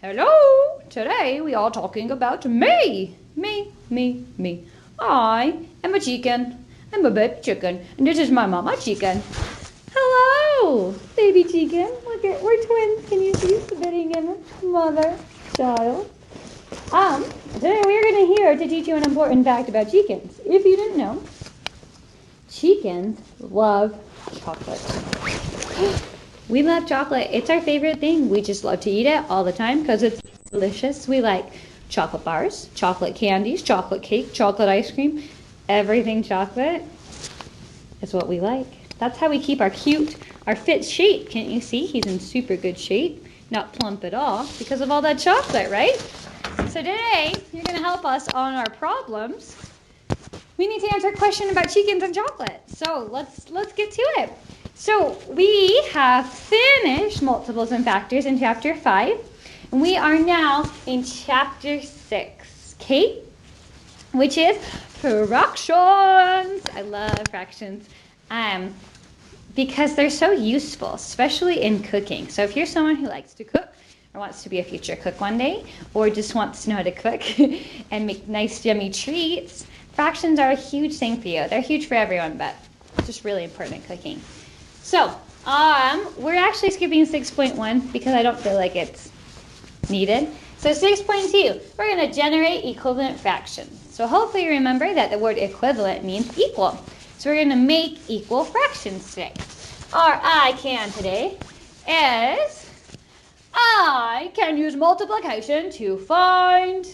Hello! Today we are talking about me. Me. I am a chicken. I'm a baby chicken. And this is my mama chicken. Hello, baby chicken. Look at, we're twins. Can you see spitting image? Mother, child. Today we're going to hear to teach you an important fact about chickens. If you didn't know, chickens love chocolate. We love chocolate. It's our favorite thing. We just love to eat it all the time because it's delicious. We like chocolate bars, chocolate candies, chocolate cake, chocolate ice cream. Everything chocolate is what we like. That's how we keep our fit shape. Can't you see? He's in super good shape. Not plump at all because of all that chocolate, right? So today, you're going to help us on our problems. We need to answer a question about chickens and chocolate. So let's get to it. So we have finished multiples and factors in chapter 5, and we are now in chapter 6, okay? Which is fractions. I love fractions because they're so useful, especially in cooking. So if you're someone who likes to cook or wants to be a future cook one day, or just wants to know how to cook and make nice, yummy treats, fractions are a huge thing for you. They're huge for everyone, but it's just really important in cooking. So, we're actually skipping 6.1 because I don't feel like it's needed. So 6.2, we're going to generate equivalent fractions. So hopefully you remember that the word equivalent means equal. So we're going to make equal fractions today. Our I can today is I can use multiplication to find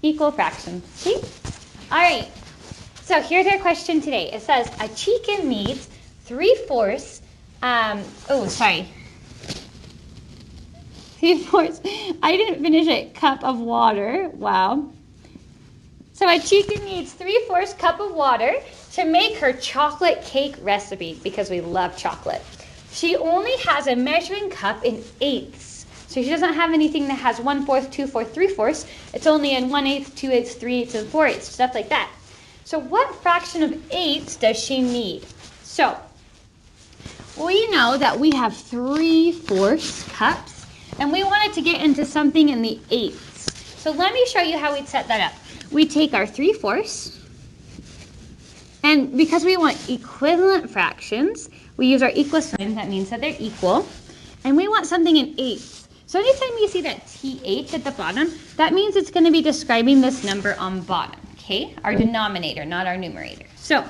equal fractions. See? All right. So here's our question today. It says a chicken needs 3/4. 3/4. I didn't finish it. Cup of water. Wow. So a chicken needs 3/4 cup of water to make her chocolate cake recipe because we love chocolate. She only has a measuring cup in eighths. So she doesn't have anything that has 1/4, 2/4, 3/4. It's only in 1/8, 2/8, 3/8, and 4/8, stuff like that. So what fraction of eighths does she need? So we know that we have 3/4 cups, and we wanted to get into something in the eighths. So let me show you how we'd set that up. We take our 3/4, and because we want equivalent fractions, we use our equal sign. That means that they're equal, and we want something in eighths. So anytime you see that TH at the bottom, that means it's going to be describing this number on bottom, okay? Our denominator, not our numerator. So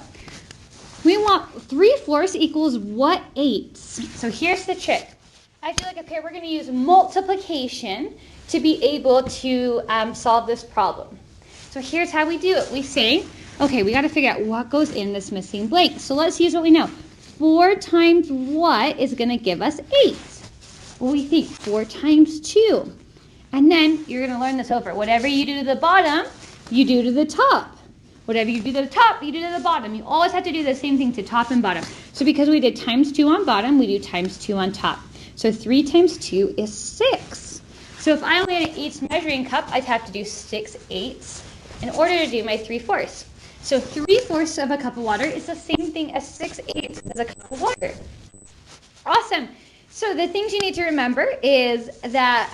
we want 3/4 equals what eighths? So here's the trick. I feel like up here we're going to use multiplication to be able to solve this problem. So here's how we do it. We say, okay, we got to figure out what goes in this missing blank. So let's use what we know. 4 times what is going to give us 8? Well, we think 4 times 2. And then you're going to learn this over. Whatever you do to the bottom, you do to the top. Whatever you do to the top, you do to the bottom. You always have to do the same thing to top and bottom. So because we did times 2 on bottom, we do times 2 on top. So 3 times 2 is 6. So if I only had an eighths measuring cup, I'd have to do 6/8 in order to do my 3/4. So 3/4 of a cup of water is the same thing as 6/8 as a cup of water. Awesome. So the things you need to remember is that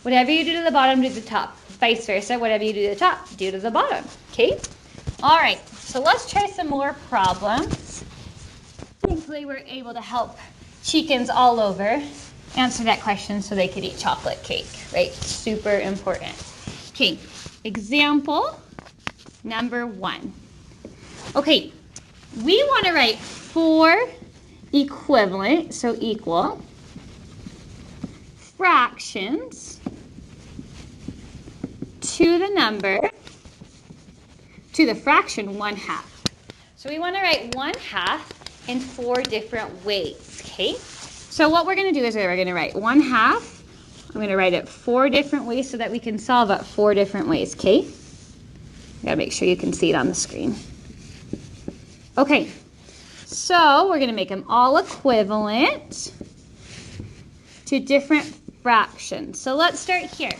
whatever you do to the bottom, do to the top. Vice versa, whatever you do to the top, do to the bottom. Okay? All right, so let's try some more problems. Thankfully, we're able to help chickens all over answer that question so they could eat chocolate cake, right? Super important. Okay, example number 1. Okay, we want to write 4 equivalent, so equal, fractions to the fraction 1/2. So we want to write 1/2 in 4 different ways, okay? So what we're going to do is we're going to write 1/2. I'm going to write it 4 different ways so that we can solve it 4 different ways, okay? You got to make sure you can see it on the screen. Okay, so we're going to make them all equivalent to different fractions. So let's start here.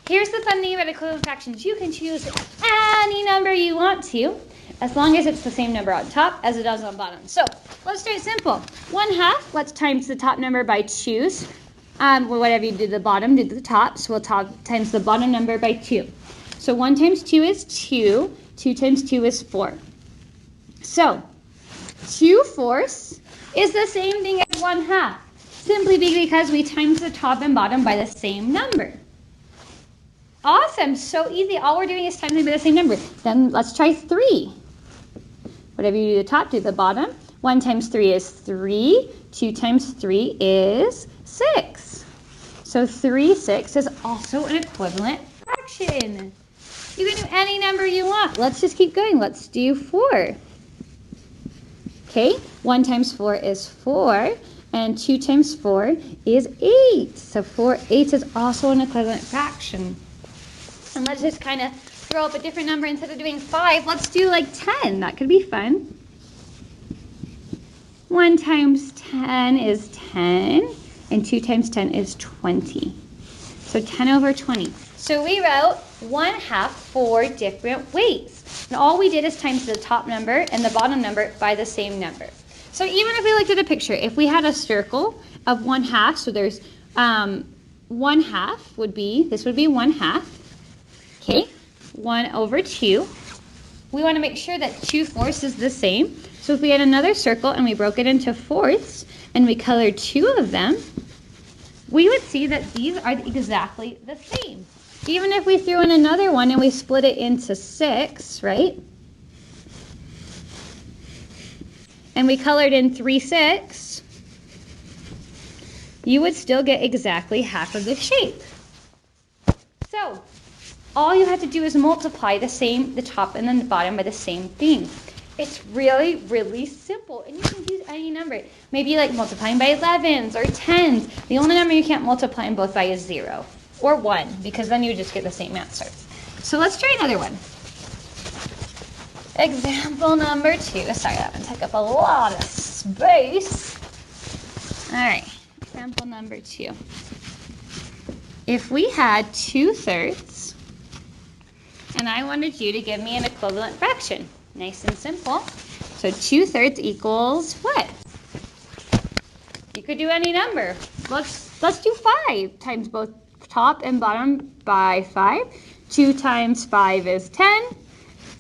Here's the fun thing about equivalent fractions. You can choose any number you want to, as long as it's the same number on top as it does on bottom. So let's start simple. 1/2, let's times the top number by choose Well, whatever you do to the bottom, do to the top. So we'll times the bottom number by 2. So 1 times 2 is 2. 2 times 2 is 4. So 2/4 is the same thing as 1/2. Simply because we times the top and bottom by the same number. Awesome, so easy. All we're doing is times them by the same number. Then let's try 3. Whatever you do to the top, do the bottom. 1 times 3 is 3. 2 times 3 is 6. So 3/6 is also an equivalent fraction. You can do any number you want. Let's just keep going. Let's do 4. Okay, 1 times 4 is 4. And 2 times 4 is 8. So 4/8 is also an equivalent fraction. And let's just kind of throw up a different number. Instead of doing 5, let's do like 10. That could be fun. 1 times 10 is 10. And 2 times 10 is 20. So 10/20. So we wrote 1/2 4 different ways. And all we did is times the top number and the bottom number by the same number. So even if we looked at a picture, if we had a circle of 1/2, so there's 1/2 would be, this would be 1/2, okay, 1/2. We want to make sure that 2/4 is the same. So if we had another circle and we broke it into fourths and we colored 2 of them, we would see that these are exactly the same. Even if we threw in another one and we split it into 6, right? And we colored in 3/6, you would still get exactly half of the shape. So all you have to do is multiply the top and then the bottom by the same thing. It's really, really simple, and you can use any number. Maybe like multiplying by 11s or 10s. The only number you can't multiply them both by is 0 or 1, because then you just get the same answer. So let's try another one. Example number 2. Sorry, that one took up a lot of space. All right, example number 2. If we had 2/3, and I wanted you to give me an equivalent fraction, nice and simple. So 2/3 equals what? You could do any number. Let's do 5 times both top and bottom by 5. 2 times 5 is 10.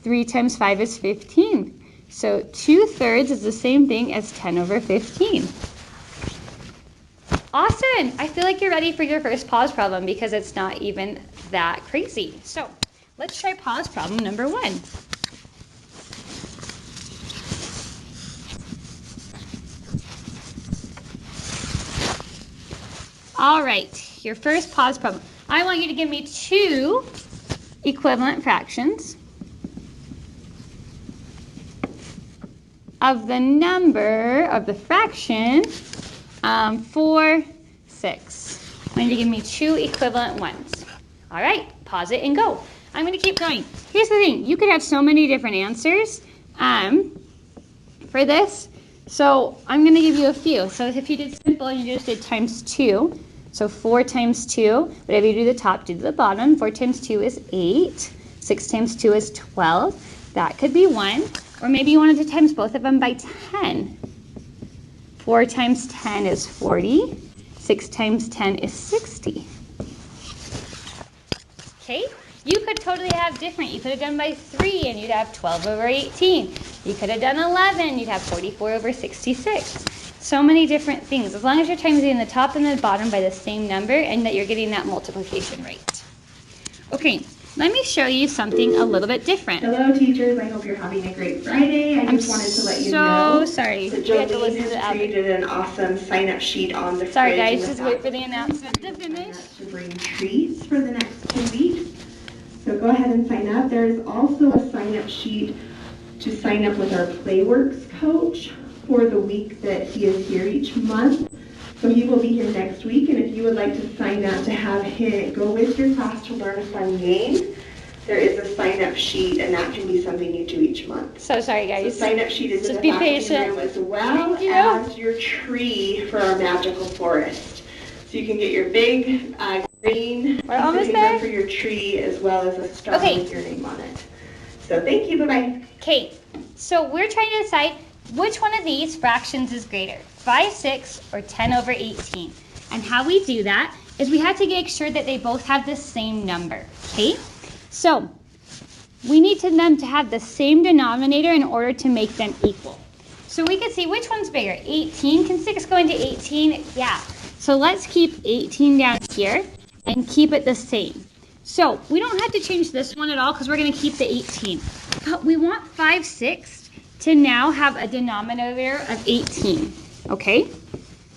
3 times 5 is 15. So 2/3 is the same thing as 10/15. Awesome! I feel like you're ready for your first pause problem because it's not even that crazy. So let's try pause problem number 1. All right, your first pause problem. I want you to give me 2 equivalent fractions of the number of the fraction 4, 6. I want you to give me 2 equivalent ones. All right, pause it and go. I'm going to keep going. Here's the thing. You could have so many different answers for this. So I'm going to give you a few. So if you did simple and you just did times 2, so 4 times 2, whatever you do to the top, do to the bottom. 4 times 2 is 8. 6 times 2 is 12. That could be 1. Or maybe you wanted to times both of them by 10. 4 times 10 is 40. 6 times 10 is 60. Okay, you could totally have different. You could have done by 3 and you'd have 12/18. You could have done 11, you'd have 44/66. So many different things, as long as you're timesing the top and the bottom by the same number and that you're getting that multiplication rate. Okay, let me show you something a little bit different. Hello teachers, I hope you're having a great Friday. I just wanted to let you know so sorry. that Jolene has created an awesome sign-up sheet on the Sorry fridge. guys, just wait for the announcement to finish. To bring treats for the next 2 weeks. So go ahead and sign up. There is also a sign-up sheet to sign up with our Playworks coach for the week that he is here each month. So he will be here next week, and if you would like to sign up to have him go with your class to learn a fun game, there is a sign-up sheet, and that can be something you do each month. So sorry guys. The sign-up sheet is in Just the be patient. room as well as your tree for our magical forest. So you can get your big green We're almost there. for your tree as well as a star with your name on it. So thank you, bye-bye. Okay, so we're trying to decide which one of these fractions is greater, 5/6 or 10/18. And how we do that is we have to make sure that they both have the same number, okay? So we need them to have the same denominator in order to make them equal. So we can see which one's bigger. 18, can 6 go into 18? Yeah. So let's keep 18 down here and keep it the same. So we don't have to change this one at all because we're going to keep the 18. But we want 5/6 to now have a denominator of 18, okay?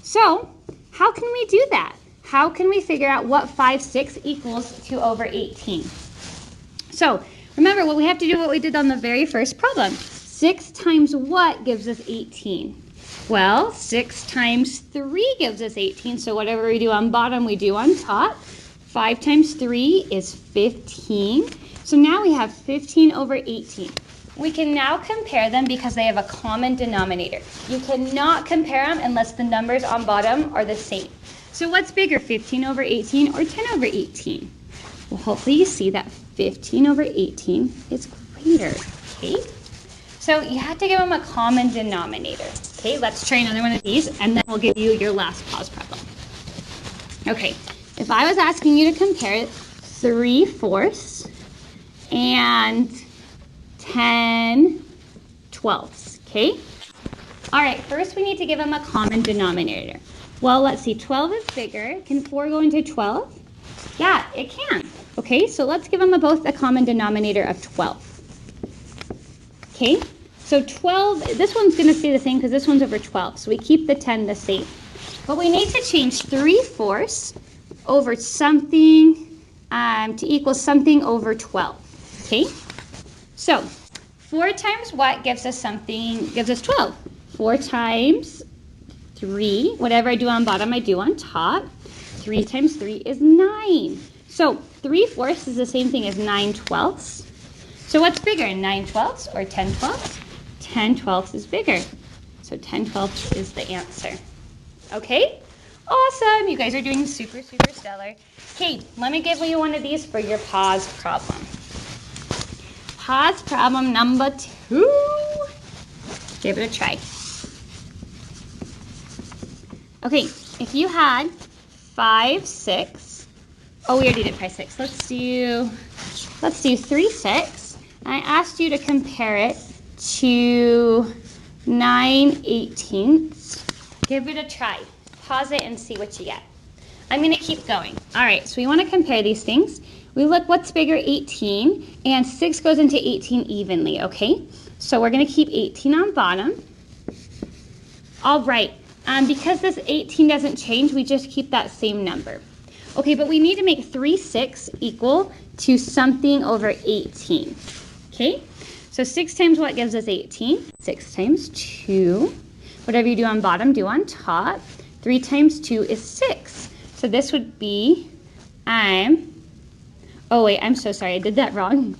So how can we do that? How can we figure out what 5/6 equals to over 18? So remember, what we have to do what we did on the very first problem. 6 times what gives us 18? Well, 6 times 3 gives us 18, so whatever we do on bottom, we do on top. 5 times 3 is 15. So now we have 15 over 18. We can now compare them because they have a common denominator. You cannot compare them unless the numbers on bottom are the same. So what's bigger, 15 over 18 or 10 over 18? Well, hopefully you see that 15 over 18 is greater, okay? So you have to give them a common denominator. Okay, let's try another one of these, and then we'll give you your last pause problem. Okay, if I was asking you to compare 3/4 and 10/12, okay? All right, first we need to give them a common denominator. Well, let's see, 12 is bigger. Can 4 go into 12? Yeah, it can. Okay, so let's give them both a common denominator of 12. Okay, so 12, this one's going to stay the same because this one's over 12, so we keep the 10 the same. But we need to change 3/4 over something to equal something over 12. Okay, so 4 times what gives us 12? 4 times 3, whatever I do on bottom, I do on top. 3 times 3 is 9. So 3/4 is the same thing as 9/12. So what's bigger, 9/12 or 10/12? 10/12 is bigger. So 10/12 is the answer. Okay? Awesome. You guys are doing super, super stellar. Okay, let me give you one of these for your pause problem. Pause problem number 2. Give it a try. Okay, if you had 5/6. Oh, we already did 5/6. Let's do 3/6. I asked you to compare it to 9/18. Give it a try. Pause it and see what you get. I'm going to keep going. All right, so we want to compare these things. We look what's bigger, 18, and 6 goes into 18 evenly, okay? So we're going to keep 18 on bottom. All right, because this 18 doesn't change, we just keep that same number. Okay, but we need to make 3/6 equal to something over 18. Okay, so 6 times what gives us 18? 6 times 2. Whatever you do on bottom, do on top. 3 times 2 is 6. So this would be, oh wait, I'm so sorry, I did that wrong.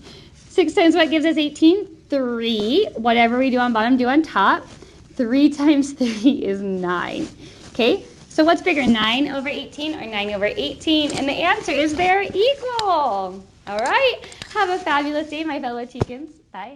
6 times what gives us 18? 3. Whatever we do on bottom, do on top. 3 times 3 is 9. Okay, so what's bigger, 9 over 18 or 9 over 18? And the answer is they're equal. All right, have a fabulous day, my fellow chickens. Bye.